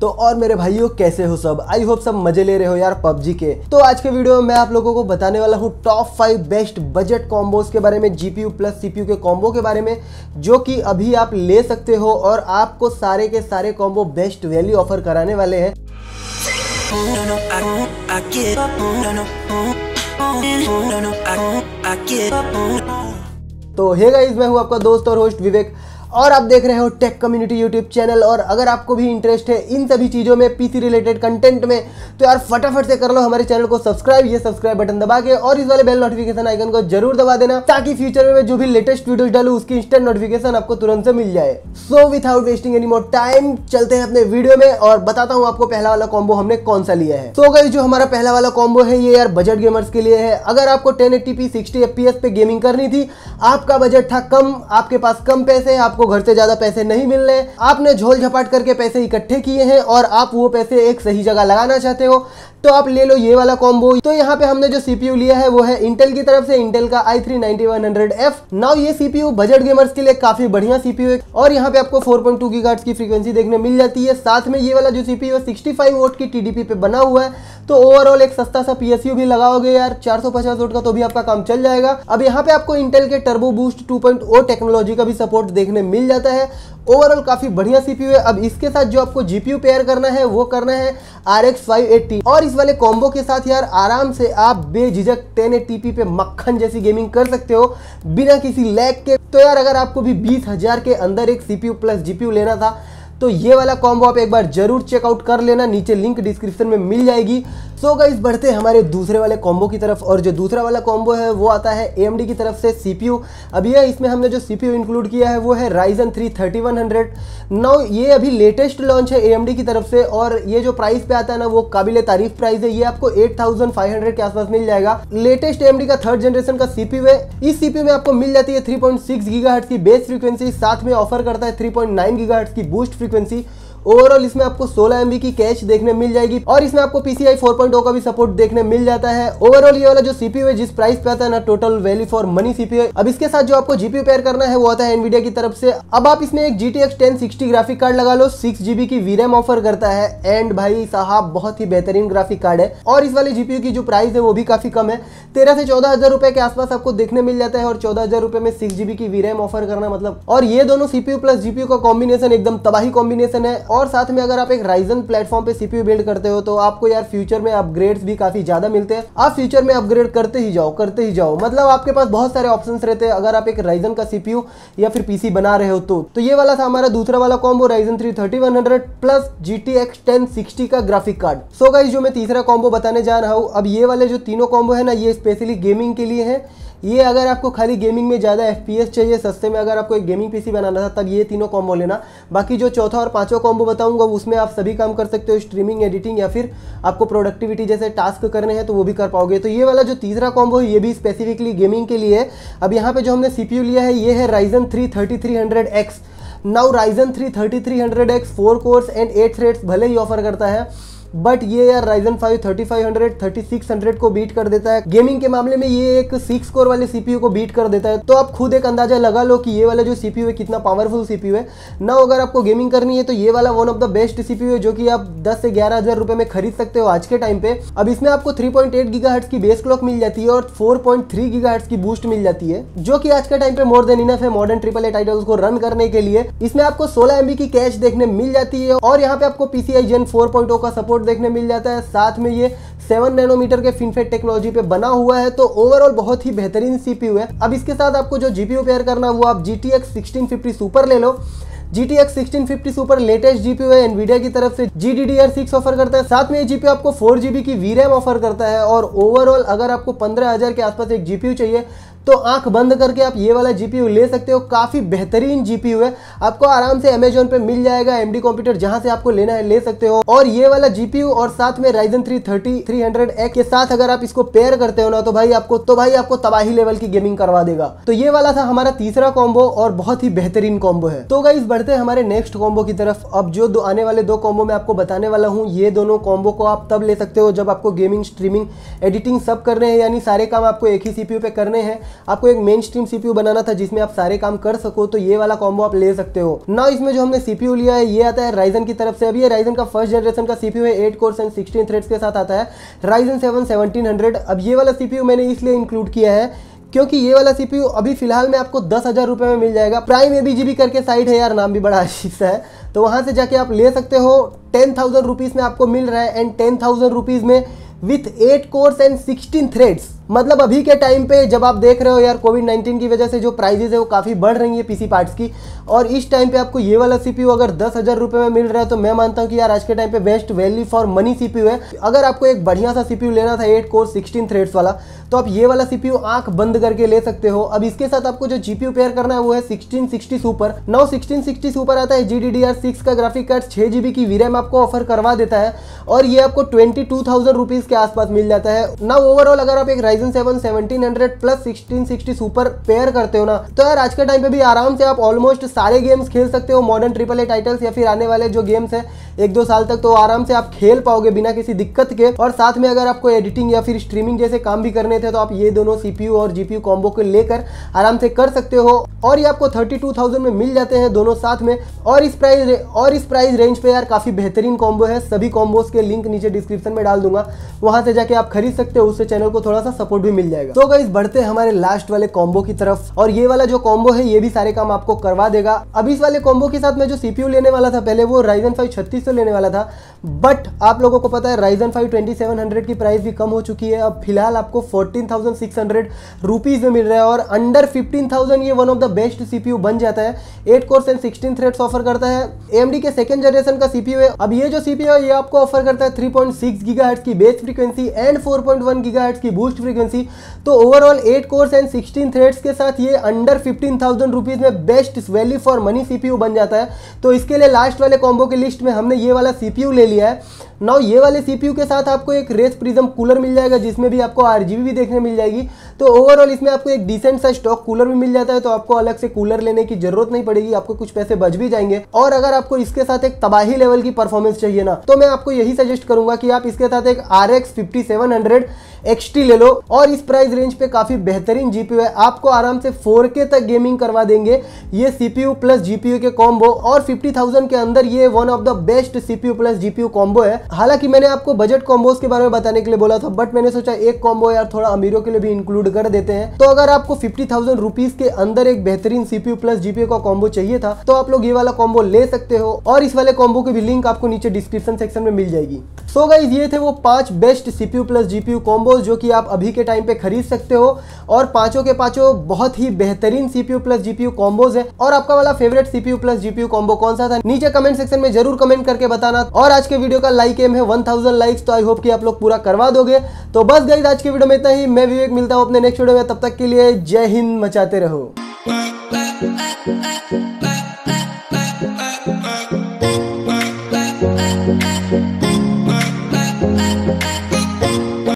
तो और मेरे भाइयों कैसे हो सब। आई होप सब मजे ले रहे हो यार पबजी के। तो आज के वीडियो में मैं आप लोगों को बताने वाला हूँ टॉप 5 बेस्ट बजट कॉम्बोज के बारे में, जीपीयू प्लस सीपीयू के कॉम्बो के बारे में, जो कि अभी आप ले सकते हो और आपको सारे के सारे कॉम्बो बेस्ट वैल्यू ऑफर कराने वाले हैं। तो हे गाइस, मैं हूँ आपका दोस्त और होस्ट विवेक और आप देख रहे हो टेक कम्युनिटी यूट्यूब चैनल। और अगर आपको भी इंटरेस्ट है इन सभी चीज़ों में, पीसी रिलेटेड कंटेंट में, तो यार फटाफट से कर लो हमारे चैनल को सब्सक्राइब, ये सब्सक्राइब बटन दबा के, और इस वाले बेल नोटिफिकेशन आइकन को जरूर दबा देना ताकि फ्यूचर में जो भी लेटेस्ट वीडियोस डालूं उसकी इंस्टेंट नोटिफिकेशन आपको तुरंत से मिल जाए। So without wasting any more time चलते हैं अपने वीडियो में और बताता हूँ आपको पहला वाला कॉम्बो हमने कौन सा लिया है। सो गाइस, जो हमारा पहला वाला कॉम्बो है ये यार बजट गेमर्स के लिए है। अगर आपको 1080p 60 fps पे गेमिंग करनी थी, आपका बजट था कम, आपके पास कम पैसे, आपको घर से ज्यादा पैसे नहीं मिल रहे, आपने झोल झपाट करके पैसे इकट्ठे किए हैं और आप वो पैसे एक सही जगह लगाना चाहते हो, तो आप ले लो ये वाला कॉम्बो। तो यहाँ पे हमने जो सीपीयू लिया है वो है इंटेल की तरफ से, इंटेल का i3-9100F। नाउ ये सीपीयू बजट गेमर्स के लिए काफी बढ़िया सीपीयू है और यहाँ पे आपको 4.2 गीगाहर्ट्ज की फ्रीक्वेंसी देखने मिल जाती है। साथ में ये वाला जो सीपीयू है 65 वोट की टीडीपी पे बना हुआ है, तो ओवरऑल एक सस्ता सा पीएसयू भी लगाओगे यार 450 वोट का, तो भी आपका काम चल जाएगा। अब यहाँ पे आपको इंटेल के टर्बो बूस्ट 2.0 टेक्नोलॉजी का भी सपोर्ट देखने मिल जाता है। ओवरऑल काफी बढ़िया सीपीयू है। अब इसके साथ जो आपको जीपीयू पेयर करना है वो करना है RX 580, और इस वाले कॉम्बो के साथ यार आराम से आप बेझिझक 1080p पे मक्खन जैसी गेमिंग कर सकते हो बिना किसी लैग के। तो यार अगर आपको भी 20,000 के अंदर एक सीपीयू प्लस जीपीयू लेना था तो ये वाला कॉम्बो आप एक बार जरूर चेकआउट कर लेना, नीचे लिंक डिस्क्रिप्शन में मिल जाएगी। सो गाइस, बढ़ते हैं हमारे दूसरे वाले कॉम्बो की तरफ, और जो दूसरा वाला कॉम्बो है वो आता है AMD की तरफ से सीपीयू। अब ये इसमें हमने जो सीपीयू इंक्लूड किया है वो है Ryzen 3 3100। नाउ ये अभी लेटेस्ट लॉन्च है AMD की तरफ से, और ये जो प्राइस पे आता है ना वो काबिले तारीफ प्राइस है। ये आपको 8500 के आसपास मिल जाएगा। लेटेस्ट AMD का 3rd जनरेशन का सीपीयू है। इस सीपीयू में आपको मिल जाती है 3.6 गीगाहर्ट्ज की बेस फ्रीक्वेंसी, साथ में ऑफर करता है 3.9 गीगाहर्ट्ज की बूस्ट फ्रीक्वेंसी। ओवरऑल इसमें आपको 16 MB की कैश देखने मिल जाएगी और इसमें आपको PCI 4.0 का भी सपोर्ट देखने मिल जाता है। ओवरऑल ये वाला जो सीपीयू है जिस प्राइस पे आता है ना, total value for money CPU है। अब इसके साथ जो आपको जीपीयू पेयर करना है वो आता है एनवीडिया की तरफ से। अब आप इसमें एक GTX 1060 ग्राफिक कार्ड लगा लो, 6GB की VRAM ऑफर करता है, एंड भाई साहब बहुत ही बेहतरीन ग्राफिक कार्ड है। और इस वाले जीपीयू की जो प्राइस है वो भी काफी कम है, 13 से 14,000 रुपए के आसपास आपको देखने मिल जाता है, और 14,000 रुपए में 6GB की VRAM ऑफर करना मतलब। और ये दोनों सीपीयू प्लस जीपीयू का कॉम्बिनेशन एकदम तबाही कॉम्बिनेशन है। और साथ में अगर आप एक Ryzen प्लेटफॉर्म पे सीपीयू बिल्ड करते हो तो आपको यार फ्यूचर में अपग्रेड्स भी काफी ज्यादा मिलते हैं। आप फ्यूचर में अपग्रेड करते ही जाओ, मतलब आपके पास बहुत सारे ऑप्शंस रहते हैं अगर आप एक Ryzen का सीपीयू या फिर पीसी बना रहे हो तो ये वाला था हमारा दूसरा वाला कॉम्बो, Ryzen 3 3100 प्लस GTX 1060 का ग्राफिक कार्ड। सो गाइस, जो मैं तीसरा कॉम्बो बताने जा रहा हूँ, अब ये वाले जो तीनों कॉम्बो है ना ये स्पेशली गेमिंग के लिए है। ये अगर आपको खाली गेमिंग में ज़्यादा FPS चाहिए सस्ते में, अगर आपको एक गेमिंग पीसी बनाना था तब ये तीनों कॉम्बो लेना। बाकी जो चौथा और पांचवा कॉम्बो बताऊंगा उसमें आप सभी काम कर सकते हो, स्ट्रीमिंग, एडिटिंग या फिर आपको प्रोडक्टिविटी जैसे टास्क करने हैं तो वो भी कर पाओगे। तो ये वाला जो तीसरा कॉम्बो है ये भी स्पेसिफिकली गेमिंग के लिए है। अब यहाँ पे जो हमने सीपीयू लिया है ये है Ryzen 3 3300X। Now Ryzen 3 3300X 4 course and 8 threads भले ही ऑफर करता है, बट ये यार Ryzen 5 3500 3600 को बीट कर देता है। गेमिंग के मामले में ये एक 6 कोर वाले सीपीयू को बीट कर देता है। तो आप खुद एक अंदाजा लगा लो कि ये वाला जो सीपीयू है कितना पावरफुल सीपीयू है ना। अगर आपको गेमिंग करनी है तो ये वाला one of the best CPU है, जो कि आप 10 से 11,000 रुपए में खरीद सकते हो आज के टाइम पे। अब इसमें आपको 3.8 गीगाहर्ट्ज की बेस क्लॉक मिल जाती है और 4.3 गीगाहर्ट्ज की बूस्ट मिल जाती है, जो कि आज के टाइम पे मोर देन इनफ है मॉडर्न AAA टाइटल्स को रन करने के लिए। इसमें आपको 16 MB की कैश देखने मिल जाती है और यहाँ पे आपको PCI Gen 4.0 का सपोर्ट देखने मिल जाता है। साथ में ये 7 नैनोमीटर के FinFET टेक्नोलॉजी पे बना हुआ है, तो ओवरऑल बहुत ही बेहतरीन सीपीयू है। अब इसके साथ आपको जो जीपीयू पेयर करना वो आप GTX 1650 सुपर ले लो। GTX 1650 सुपर लेटेस्ट जीपीयू है, एनवीडिया की तरफ से GDDR6 ऑफर करता है। साथ में ये जीपीयू आपको 4GB की VRAM ऑफर करता है, और ओवरऑल अगर आपको 15,000 के आसपास एक जीपीयू चाहिए तो आंख बंद करके आप ये वाला जीपीयू ले सकते हो। काफी बेहतरीन जीपीयू है, आपको आराम से अमेजोन पे मिल जाएगा। एमडी कंप्यूटर जहां से आपको लेना है ले सकते हो। और ये वाला जीपीयू और साथ में Ryzen 3 3300X के साथ अगर आप इसको पेयर करते हो ना तो भाई आपको तबाही लेवल की गेमिंग करवा देगा। तो ये वाला था हमारा तीसरा कॉम्बो और बहुत ही बेहतरीन कॉम्बो है। तो गाइस बढ़ते हैं हमारे नेक्स्ट कॉम्बो की तरफ। अब जो आने वाले दो कॉम्बो मैं आपको बताने वाला हूँ, ये दोनों कॉम्बो को आप तब ले सकते हो जब आपको गेमिंग, स्ट्रीमिंग, एडिटिंग सब करने हैं, यानी सारे काम आपको एक ही सीपीयू पे करने हैं। आपको एक मेन स्ट्रीम सीपीयू बनाना था जिसमें आप सारे काम कर सको, तो ये वाला कॉम्बो आप ले सकते हो ना। इसमें जो हमने सीपीयू लिया है ये आता है Ryzen की तरफ से। अभी ये Ryzen का फर्स्ट जनरेशन का सीपीयू है, 8 कोर्स एंड 16 थ्रेड्स के साथ आता है, Ryzen 7 1700। अब ये वाला सीपीयू मैंने इसलिए इंक्लूड किया है क्योंकि ये वाला सीपीयू अभी फिलहाल में आपको 10,000 रुपये में मिल जाएगा। प्राइम ABGB करके साइट है यार, नाम भी बड़ा अजीब सा है, तो वहाँ से जाके आप ले सकते हो। 10,000 रुपीज़ में आपको मिल रहा है, एंड 10,000 रुपीज़ में विथ 8 कोर्स एंड 16 थ्रेड्स। मतलब अभी के टाइम पे जब आप देख रहे हो यार कोविड-19 की वजह से जो प्राइजेस है वो काफ़ी बढ़ रही है पीसी पार्ट्स की, और इस टाइम पे आपको ये वाला सीपीयू अगर 10,000 रुपये में मिल रहा है तो मैं मानता हूँ कि यार आज के टाइम पे best value for money CPU है। अगर आपको एक बढ़िया सा सीपीयू लेना था 8 कोर 16 थ्रेड्स वाला, तो आप ये वाला सीपीयू आंख बंद करके ले सकते हो। अब इसके साथ आपको जो जीपीयू पेयर करना है वो है 1660 सुपर। नाउ 1660 सुपर आता है GDDR6 का ग्राफिक कार्ड, 6 GB की वीरैम आपको ऑफर करवा देता है, और ये आपको 22,000 रुपीज़ के आसपास मिल जाता है। नाउ ओवरऑल अगर आप एक Ryzen 7 1700 प्लस 1660 सुपर पेयर करते हो ना, तो यार आज के टाइम पे भी आराम से आप ऑलमोस्ट सारे गेम्स खेल सकते हो, मॉडर्न AAA टाइटल्स या फिर आने वाले जो गेम्स है 1-2 साल तक, तो आराम से आप खेल पाओगे बिना किसी दिक्कत के। और साथ में अगर आपको एडिटिंग या फिर स्ट्रीमिंग जैसे काम भी करने थे तो आप ये दोनों सीपीयू और जीपीयू कॉम्बो को लेकर आराम से कर सकते हो, और ये आपको 32,000 में मिल जाते हैं दोनों साथ में। और इस प्राइस रेंज पे यार काफ़ी बेहतरीन कॉम्बो है। सभी कॉम्बोज के लिंक नीचे डिस्क्रिप्शन में डाल दूंगा, वहां से जाके आप खरीद सकते हो, उससे चैनल को थोड़ा सा सपोर्ट भी मिल जाएगा। तो गाइस बढ़ते हैं हमारे लास्ट वाले कॉम्बो की तरफ, और ये वाला जो कॉम्बो है ये भी सारे काम आपको करवा देगा। अब इस वाले कॉम्बो के साथ मैं जो सीपीयू लेने वाला था पहले वो Ryzen 5 3600 लेने वाला था, बट आप लोगों को पता है Ryzen 5 2700 की प्राइस भी कम हो चुकी है। अब फिलहाल आपको 14,600 रुपीज़ में मिल रहा है, और अंडर 15,000 ये one of the best CPU बन जाता है। 8 कोर्स एंड 16 थ्रेड्स ऑफर करता है, AMD के सेकंड जनरेशन का सीपीयू है। अब ये जो सीपीयू है ये आपको ऑफर करता है 3.6 गीगाहर्ट्ज की बेस फ्रीक्वेंसी एंड 4.1 गीगाहर्ट्ज की बूस्ट फ्रीक्वेंसी। तो ओवरऑल 8 कोर्स एंड 16 थ्रेड्स के साथ ये अंडर 15,000 रुपीज़ में best value for money CPU बन जाता है। तो इसके लिए लास्ट वाले कॉम्बो की लिस्ट में हमने ये वाला सीपीयू ले लिया है। नाउ ये वाले सीपीयू के साथ आपको एक रेस प्रिज्म कूलर मिल जाएगा जिसमें भी आपको RGB भी देखने मिल जाएगी। तो ओवरऑल इसमें आपको एक डिसेंट सा स्टॉक कूलर भी मिल जाता है, तो आपको अलग से कूलर लेने की जरूरत नहीं पड़ेगी, आपको कुछ पैसे बच भी जाएंगे। और अगर आपको इसके साथ एक तबाही लेवल की परफॉर्मेंस चाहिए ना, तो मैं आपको यही सजेस्ट करूंगा कि आप इसके साथ एक RX 5700 XT ले लो, और इस प्राइस रेंज पे काफी बेहतरीन जीपीयू है। आपको आराम से 4K तक गेमिंग करवा देंगे ये सीपीयू प्लस जीपीयू के कॉम्बो, और 50,000 के अंदर ये one of the best CPU plus GPU combo है। हालांकि मैंने आपको बजट कॉम्बोज के बारे में बताने के लिए बोला था, बट मैंने सोचा एक कॉम्बो यार थोड़ा अमीरों के लिए भी इंक्लूड कर देते हैं। तो अगर आपको 50,000 रुपीज के अंदर एक बेहतरीन सीपीयू प्लस जीपीयू का कॉम्बो चाहिए था, तो आप लोग ये वाला कॉम्बो ले सकते हो, और इस वाले कॉम्बो की भी लिंक आपको नीचे डिस्क्रिप्शन सेक्शन में मिल जाएगी। सो गाइस ये थे वो 5 best CPU plus GPU combos जो कि आप अभी के टाइम पे खरीद सकते हो, और पांचों के पांचों बहुत ही बेहतरीन सीपीयू प्लस जीपीयू कॉम्बोज है। और आपका वाला favourite CPU plus GPU combo कौन सा था नीचे कमेंट सेक्शन में जरूर कमेंट करके बताना। और आज के वीडियो का लाइक एम है 1000 लाइक्स, तो आई होप कि आप लोग पूरा करवा दोगे। तो बस गाइस आज के वीडियो में इतना ही। मैं विवेक मिलता हूं अपने नेक्स्ट वीडियो में, तब तक के लिए जय हिंद, मचाते रहो।